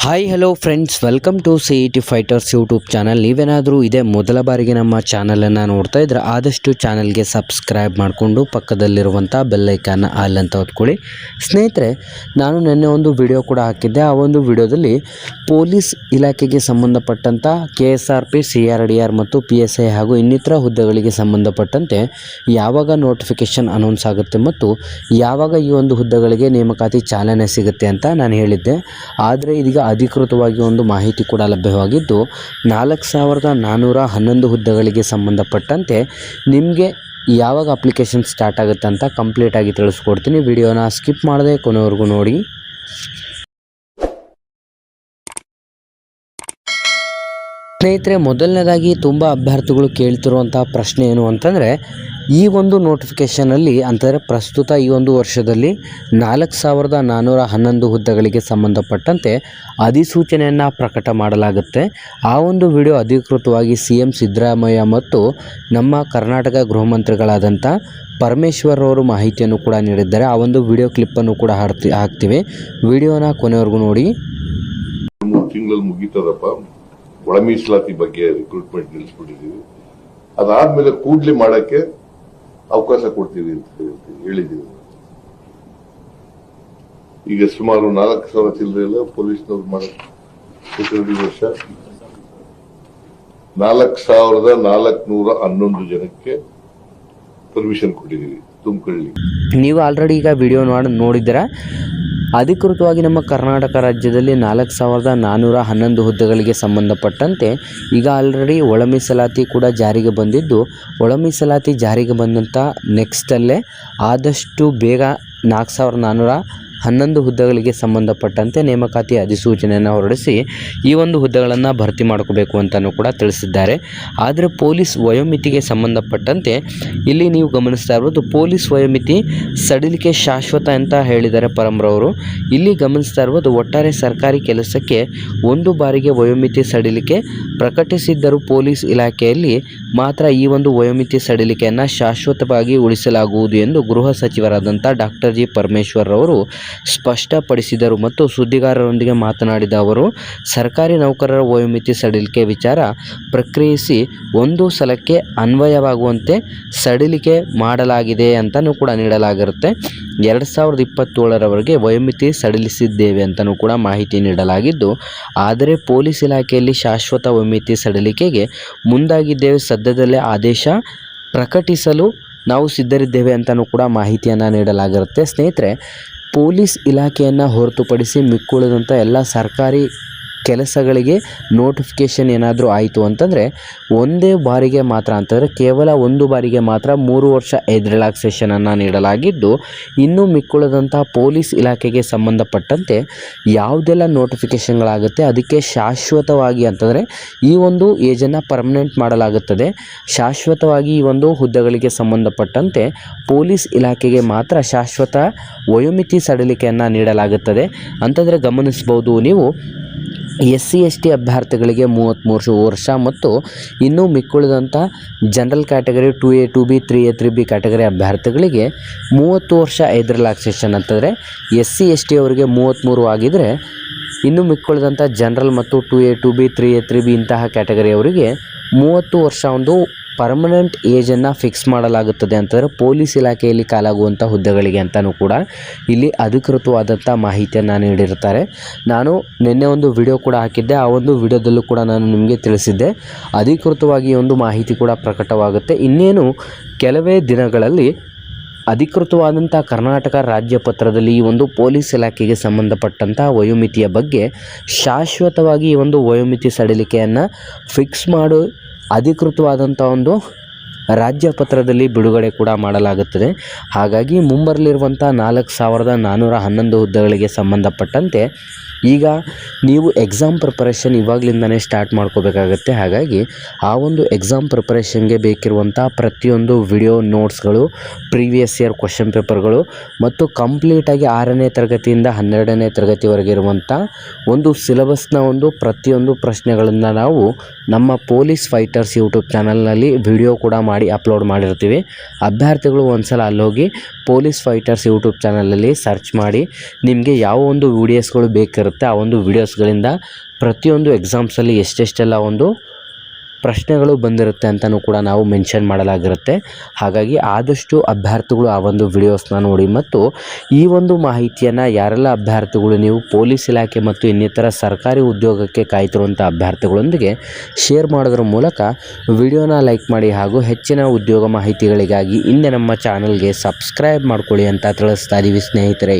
Hi hello friends, welcome to CET fighters YouTube channel. ನೀವೇನಾದರೂ ಇದೇ ಮೊದಲ ಬಾರಿಗೆ ನಮ್ಮ ಚಾನಲನ್ನು ನೋಡ್ತಾ ಇದ್ರೆ ಆದಷ್ಟು ಚಾನಲ್ಗೆ ಸಬ್ಸ್ಕ್ರೈಬ್ ಮಾಡಿಕೊಂಡು ಪಕ್ಕದಲ್ಲಿರುವಂಥ ಬೆಲ್ಲೈಕನ್ನ ಆಲ್ ಅಂತ ಹೊತ್ಕೊಳ್ಳಿ. ಸ್ನೇಹಿತರೆ, ನಾನು ನಿನ್ನೆ ಒಂದು ವಿಡಿಯೋ ಕೂಡ ಹಾಕಿದ್ದೆ. ಆ ಒಂದು ವಿಡಿಯೋದಲ್ಲಿ ಪೊಲೀಸ್ ಇಲಾಖೆಗೆ ಸಂಬಂಧಪಟ್ಟಂಥ KSRP, CRDR ಮತ್ತು PSI ಹಾಗೂ ಇನ್ನಿತರ ಹುದ್ದೆಗಳಿಗೆ ಸಂಬಂಧಪಟ್ಟಂತೆ ಯಾವಾಗ ನೋಟಿಫಿಕೇಷನ್ ಅನೌನ್ಸ್ ಆಗುತ್ತೆ ಮತ್ತು ಯಾವಾಗ ಈ ಒಂದು ಹುದ್ದೆಗಳಿಗೆ ನೇಮಕಾತಿ ಚಾಲನೆ ಸಿಗುತ್ತೆ ಅಂತ ನಾನು ಹೇಳಿದ್ದೆ. ಆದರೆ ಇದೀಗ ಅಧಿಕೃತವಾಗಿ ಒಂದು ಮಾಹಿತಿ ಕೂಡ ಲಭ್ಯವಾಗಿದ್ದು 4411 ಹುದ್ದೆಗಳಿಗೆ ಸಂಬಂಧಪಟ್ಟಂತೆ ನಿಮಗೆ ಯಾವಾಗ ಅಪ್ಲಿಕೇಶನ್ ಸ್ಟಾರ್ಟ್ ಆಗುತ್ತೆ ಅಂತ ಕಂಪ್ಲೀಟಾಗಿ ತಿಳಿಸ್ಕೊಡ್ತೀನಿ. ವಿಡಿಯೋನ ಸ್ಕಿಪ್ ಮಾಡದೆ ಕೊನೆವರೆಗೂ ನೋಡಿ. ಸ್ನೇಹಿತರೆ, ಮೊದಲನೇದಾಗಿ ತುಂಬ ಅಭ್ಯರ್ಥಿಗಳು ಕೇಳ್ತಿರುವಂಥ ಪ್ರಶ್ನೆ ಏನು ಅಂತಂದರೆ, ಈ ಒಂದು ನೋಟಿಫಿಕೇಷನಲ್ಲಿ ಅಂತಂದರೆ ಪ್ರಸ್ತುತ ಈ ಒಂದು ವರ್ಷದಲ್ಲಿ 4411 ಹುದ್ದೆಗಳಿಗೆ ಸಂಬಂಧಪಟ್ಟಂತೆ ಅಧಿಸೂಚನೆಯನ್ನು ಪ್ರಕಟ ಮಾಡಲಾಗುತ್ತೆ. ಆ ಒಂದು ವಿಡಿಯೋ ಅಧಿಕೃತವಾಗಿ CM ಸಿದ್ದರಾಮಯ್ಯ ಮತ್ತು ನಮ್ಮ ಕರ್ನಾಟಕ ಗೃಹ ಮಂತ್ರಿಗಳಾದಂಥ ಪರಮೇಶ್ವರ್ ಅವರು ಮಾಹಿತಿಯನ್ನು ಕೂಡ ನೀಡಿದ್ದಾರೆ. ಆ ಒಂದು ವಿಡಿಯೋ ಕ್ಲಿಪ್ಪನ್ನು ಕೂಡ ಹಾಕ್ತೀವಿ. ವಿಡಿಯೋನ ಕೊನೆವರೆಗೂ ನೋಡಿ. ತಿಂಗಳಲ್ಲಿ ಮುಗೀತದಪ್ಪ, ಒಳ ಮೀಸಲಾತಿ ಬಗ್ಗೆ ರಿಕ್ರೂಟ್ಮೆಂಟ್ ನಿಲ್ಲಿಸ್ಬಿಟ್ಟಿದ್ದೀವಿ. ಅದಾದ್ಮೇಲೆ ಕೂಡ್ಲಿ ಮಾಡಕ್ಕೆ ಅವಕಾಶ ಕೊಡ್ತೀವಿ ಅಂತ ಹೇಳಿದ್ದೀವಿ. ಈಗ ಸುಮಾರು 4,000 ಚಿಲ್ಲರೆ ಪೊಲೀಸ್ನವ್ರು ಮಾಡಕ್ಕೆ ವರ್ಷ 4,411 ಜನಕ್ಕೆ ಪರ್ಮಿಷನ್ ಕೊಟ್ಟಿದ್ದೀವಿ ತುಮಕಳ್ಳಿ. ನೀವು ಆಲ್ರೆಡಿ ಈಗ ವಿಡಿಯೋ ನೋಡಿದ್ದೀರಾ. ಅಧಿಕೃತವಾಗಿ ನಮ್ಮ ಕರ್ನಾಟಕ ರಾಜ್ಯದಲ್ಲಿ 4411 ಹುದ್ದೆಗಳಿಗೆ ಸಂಬಂಧಪಟ್ಟಂತೆ ಈಗ ಆಲ್ರೆಡಿ ಒಳ ಮೀಸಲಾತಿ ಕೂಡ ಜಾರಿಗೆ ಬಂದಿದ್ದು, ಒಳ ಮೀಸಲಾತಿ ಜಾರಿಗೆ ಬಂದಂಥ ನೆಕ್ಸ್ಟಲ್ಲೇ ಆದಷ್ಟು ಬೇಗ 4411 ಹುದ್ದೆಗಳಿಗೆ ಸಂಬಂಧಪಟ್ಟಂತೆ ನೇಮಕಾತಿ ಅಧಿಸೂಚನೆಯನ್ನು ಹೊರಡಿಸಿ ಈ ಒಂದು ಹುದ್ದೆಗಳನ್ನು ಭರ್ತಿ ಮಾಡ್ಕೋಬೇಕು ಅಂತಲೂ ಕೂಡ ತಿಳಿಸಿದ್ದಾರೆ. ಆದರೆ ಪೊಲೀಸ್ ವಯೋಮಿತಿಗೆ ಸಂಬಂಧಪಟ್ಟಂತೆ ಇಲ್ಲಿ ನೀವು ಗಮನಿಸ್ತಾ ಇರ್ಬೋದು, ಪೊಲೀಸ್ ವಯೋಮಿತಿ ಸಡಿಲಿಕೆ ಶಾಶ್ವತ ಅಂತ ಹೇಳಿದ್ದಾರೆ ಪರಮ್ರವರು. ಇಲ್ಲಿ ಗಮನಿಸ್ತಾ ಇರ್ಬೋದು, ಒಟ್ಟಾರೆ ಸರ್ಕಾರಿ ಕೆಲಸಕ್ಕೆ ಒಂದು ಬಾರಿಗೆ ವಯೋಮಿತಿ ಸಡಿಲಿಕೆ ಪ್ರಕಟಿಸಿದ್ದರೂ ಪೊಲೀಸ್ ಇಲಾಖೆಯಲ್ಲಿ ಮಾತ್ರ ಈ ಒಂದು ವಯೋಮಿತಿ ಸಡಿಲಿಕೆಯನ್ನು ಶಾಶ್ವತವಾಗಿ ಉಳಿಸಲಾಗುವುದು ಎಂದು ಗೃಹ ಸಚಿವರಾದಂಥ ಡಾಕ್ಟರ್ ಜಿ ಪರಮೇಶ್ವರ್ ಅವರು ಸ್ಪಷ್ಟಪಡಿಸಿದರು. ಮತ್ತು ಸುದ್ದಿಗಾರರೊಂದಿಗೆ ಮಾತನಾಡಿದ ಅವರು, ಸರ್ಕಾರಿ ನೌಕರರ ವಯೋಮಿತಿ ಸಡಿಲಿಕೆ ವಿಚಾರ ಪ್ರಕ್ರಿಯಿಸಿ ಒಂದು ಸಲಕ್ಕೆ ಅನ್ವಯವಾಗುವಂತೆ ಸಡಿಲಿಕೆ ಮಾಡಲಾಗಿದೆ ಅಂತಲೂ ಕೂಡ ನೀಡಲಾಗಿರುತ್ತೆ. 2027ರವರೆಗೆ ವಯೋಮಿತಿ ಸಡಿಲಿಸಿದ್ದೇವೆ ಅಂತಲೂ ಕೂಡ ಮಾಹಿತಿ ನೀಡಲಾಗಿದ್ದು, ಆದರೆ ಪೊಲೀಸ್ ಇಲಾಖೆಯಲ್ಲಿ ಶಾಶ್ವತ ವಯೋಮಿತಿ ಸಡಿಲಿಕೆಗೆ ಮುಂದಾಗಿದ್ದೇವೆ. ಸದ್ಯದಲ್ಲೇ ಆದೇಶ ಪ್ರಕಟಿಸಲು ನಾವು ಸಿದ್ಧರಿದ್ದೇವೆ ಅಂತಲೂ ಕೂಡ ಮಾಹಿತಿಯನ್ನು ನೀಡಲಾಗಿರುತ್ತೆ. ಸ್ನೇಹಿತರೆ, ಪೊಲೀಸ್ ಇಲಾಖೆಯನ್ನು ಹೊರತುಪಡಿಸಿ ಮಿಕ್ಕುಳಿದಂಥ ಎಲ್ಲ ಸರ್ಕಾರಿ ಕೆಲಸಗಳಿಗೆ ನೋಟಿಫಿಕೇಷನ್ ಏನಾದರೂ ಆಯಿತು ಅಂತಂದರೆ ಒಂದೇ ಬಾರಿಗೆ ಮಾತ್ರ, ಅಂತಂದರೆ ಕೇವಲ ಒಂದು ಬಾರಿಗೆ ಮಾತ್ರ 3 ವರ್ಷ ಏಜ್ ರಿಲ್ಯಾಕ್ಸೇಷನನ್ನು ನೀಡಲಾಗಿದ್ದು, ಇನ್ನು ಮಿಕ್ಕುಳಿದಂಥ ಪೊಲೀಸ್ ಇಲಾಖೆಗೆ ಸಂಬಂಧಪಟ್ಟಂತೆ ಯಾವುದೆಲ್ಲ ನೋಟಿಫಿಕೇಷನ್ಗಳಾಗುತ್ತೆ ಅದಕ್ಕೆ ಶಾಶ್ವತವಾಗಿ ಅಂತಂದರೆ ಈ ಒಂದು ಏಜನ್ನು ಪರ್ಮನೆಂಟ್ ಮಾಡಲಾಗುತ್ತದೆ. ಶಾಶ್ವತವಾಗಿ ಈ ಒಂದು ಹುದ್ದೆಗಳಿಗೆ ಸಂಬಂಧಪಟ್ಟಂತೆ ಪೊಲೀಸ್ ಇಲಾಖೆಗೆ ಮಾತ್ರ ಶಾಶ್ವತ ವಯೋಮಿತಿ ಸಡಿಲಿಕೆಯನ್ನು ನೀಡಲಾಗುತ್ತದೆ. ಅಂತಂದರೆ ಗಮನಿಸ್ಬೋದು ನೀವು, SC/ST ಅಭ್ಯರ್ಥಿಗಳಿಗೆ 33 ವರ್ಷ ಮತ್ತು ಇನ್ನೂ ಮಿಕ್ಕುಳಿದಂಥ general category 2A 2B 3A 3B category ಅಭ್ಯರ್ಥಿಗಳಿಗೆ 30 ವರ್ಷ ಏಜ್ ರಿಲ್ಯಾಕ್ಸೇಷನ್. ಅಂತಂದರೆ SC/ST ಅವರಿಗೆ 33 ಆಗಿದ್ದರೆ ಇನ್ನು ಮಿಕ್ಕುಳಿದಂಥ ಜನರಲ್ ಮತ್ತು 2A 2B 3A 3B ಇಂತಹ ಕ್ಯಾಟಗರಿಯವರಿಗೆ 30 ವರ್ಷ ಒಂದು ಪರ್ಮನೆಂಟ್ ಏಜನ್ನು ಫಿಕ್ಸ್ ಮಾಡಲಾಗುತ್ತದೆ. ಅಂತಂದರೆ ಪೊಲೀಸ್ ಇಲಾಖೆಯಲ್ಲಿ ಕಾಲಾಗುವಂಥ ಹುದ್ದೆಗಳಿಗೆ ಅಂತಲೂ ಕೂಡ ಇಲ್ಲಿ ಅಧಿಕೃತವಾದಂಥ ಮಾಹಿತಿಯನ್ನು ನೀಡಿರ್ತಾರೆ. ನಾನು ನಿನ್ನೆ ಒಂದು ವಿಡಿಯೋ ಕೂಡ ಹಾಕಿದ್ದೆ. ಆ ಒಂದು ವಿಡಿಯೋದಲ್ಲೂ ಕೂಡ ನಾನು ನಿಮಗೆ ತಿಳಿಸಿದ್ದೆ, ಅಧಿಕೃತವಾಗಿ ಒಂದು ಮಾಹಿತಿ ಕೂಡ ಪ್ರಕಟವಾಗುತ್ತೆ. ಇನ್ನೇನು ಕೆಲವೇ ದಿನಗಳಲ್ಲಿ ಅಧಿಕೃತವಾದಂಥ ಕರ್ನಾಟಕ ರಾಜ್ಯ ಪತ್ರದಲ್ಲಿ ಈ ಒಂದು ಪೊಲೀಸ್ ಇಲಾಖೆಗೆ ಸಂಬಂಧಪಟ್ಟಂಥ ವಯೋಮಿತಿಯ ಬಗ್ಗೆ ಶಾಶ್ವತವಾಗಿ ಈ ಒಂದು ವಯೋಮಿತಿ ಸಡಿಲಿಕೆಯನ್ನು ಫಿಕ್ಸ್ ಮಾಡಿ ಅಧಿಕೃತವಾದಂಥ ಒಂದು ರಾಜ್ಯ ಪತ್ರದಲ್ಲಿ ಬಿಡುಗಡೆ ಕೂಡ ಮಾಡಲಾಗುತ್ತದೆ. ಹಾಗಾಗಿ ಮುಂಬರಲಿರುವಂಥ 4411 ಹುದ್ದೆಗಳಿಗೆ ಸಂಬಂಧಪಟ್ಟಂತೆ ಈಗ ನೀವು ಎಕ್ಸಾಮ್ ಪ್ರಿಪರೇಷನ್ ಇವಾಗಲಿಂದನೇ ಸ್ಟಾರ್ಟ್ ಮಾಡ್ಕೋಬೇಕಾಗತ್ತೆ. ಹಾಗಾಗಿ ಆ ಒಂದು ಎಕ್ಸಾಮ್ ಪ್ರಿಪರೇಷನ್ಗೆ ಬೇಕಿರುವಂಥ ಪ್ರತಿಯೊಂದು ವಿಡಿಯೋ ನೋಟ್ಸ್ಗಳು, ಪ್ರೀವಿಯಸ್ ಇಯರ್ ಕ್ವಶನ್ ಪೇಪರ್ಗಳು ಮತ್ತು ಕಂಪ್ಲೀಟಾಗಿ 6ನೇ ತರಗತಿಯಿಂದ 12ನೇ ತರಗತಿವರೆಗೆ ಇರುವಂಥ ಒಂದು ಸಿಲೆಬಸ್ನ ಒಂದು ಪ್ರತಿಯೊಂದು ಪ್ರಶ್ನೆಗಳನ್ನು ನಾವು ನಮ್ಮ ಪೊಲೀಸ್ ಫೈಟರ್ಸ್ ಯೂಟ್ಯೂಬ್ ಚಾನಲ್ನಲ್ಲಿ ವಿಡಿಯೋ ಕೂಡ ಮಾಡಿ ಅಪ್ಲೋಡ್ ಮಾಡಿರ್ತೀವಿ. ಅಭ್ಯರ್ಥಿಗಳು ಒಂದ್ಸಲ ಅಲ್ಲೋಗಿ ಪೊಲೀಸ್ ಫೈಟರ್ಸ್ ಯೂಟ್ಯೂಬ್ ಚಾನಲಲ್ಲಿ ಸರ್ಚ್ ಮಾಡಿ ನಿಮಗೆ ಯಾವ ಒಂದು ವಿಡಿಯೋಸ್ಗಳು ಬೇಕಿರುತ್ತೆ ಇರುತ್ತೆ. ಆ ಒಂದು ವಿಡಿಯೋಸ್ಗಳಿಂದ ಪ್ರತಿಯೊಂದು ಎಕ್ಸಾಮ್ಸಲ್ಲಿ ಎಷ್ಟೆಷ್ಟೆಲ್ಲ ಒಂದು ಪ್ರಶ್ನೆಗಳು ಬಂದಿರುತ್ತೆ ಅಂತಲೂ ಕೂಡ ನಾವು ಮೆನ್ಷನ್ ಮಾಡಲಾಗಿರುತ್ತೆ. ಹಾಗಾಗಿ ಆದಷ್ಟು ಅಭ್ಯರ್ಥಿಗಳು ಆ ಒಂದು ವಿಡಿಯೋಸ್ನ ನೋಡಿ ಮತ್ತು ಈ ಒಂದು ಮಾಹಿತಿಯನ್ನು ಯಾರೆಲ್ಲ ಅಭ್ಯರ್ಥಿಗಳು ನೀವು ಪೊಲೀಸ್ ಇಲಾಖೆ ಮತ್ತು ಇನ್ನಿತರ ಸರ್ಕಾರಿ ಉದ್ಯೋಗಕ್ಕೆ ಕಾಯ್ತಿರುವಂಥ ಅಭ್ಯರ್ಥಿಗಳೊಂದಿಗೆ ಶೇರ್ ಮಾಡೋದ್ರ ಮೂಲಕ ವಿಡಿಯೋನ ಲೈಕ್ ಮಾಡಿ ಹಾಗೂ ಹೆಚ್ಚಿನ ಉದ್ಯೋಗ ಮಾಹಿತಿಗಳಿಗಾಗಿ ಹಿಂದೆ ನಮ್ಮ ಚಾನಲ್ಗೆ ಸಬ್ಸ್ಕ್ರೈಬ್ ಮಾಡ್ಕೊಳ್ಳಿ ಅಂತ ತಿಳಿಸ್ತಾ ಇದ್ದೀವಿ ಸ್ನೇಹಿತರೆ.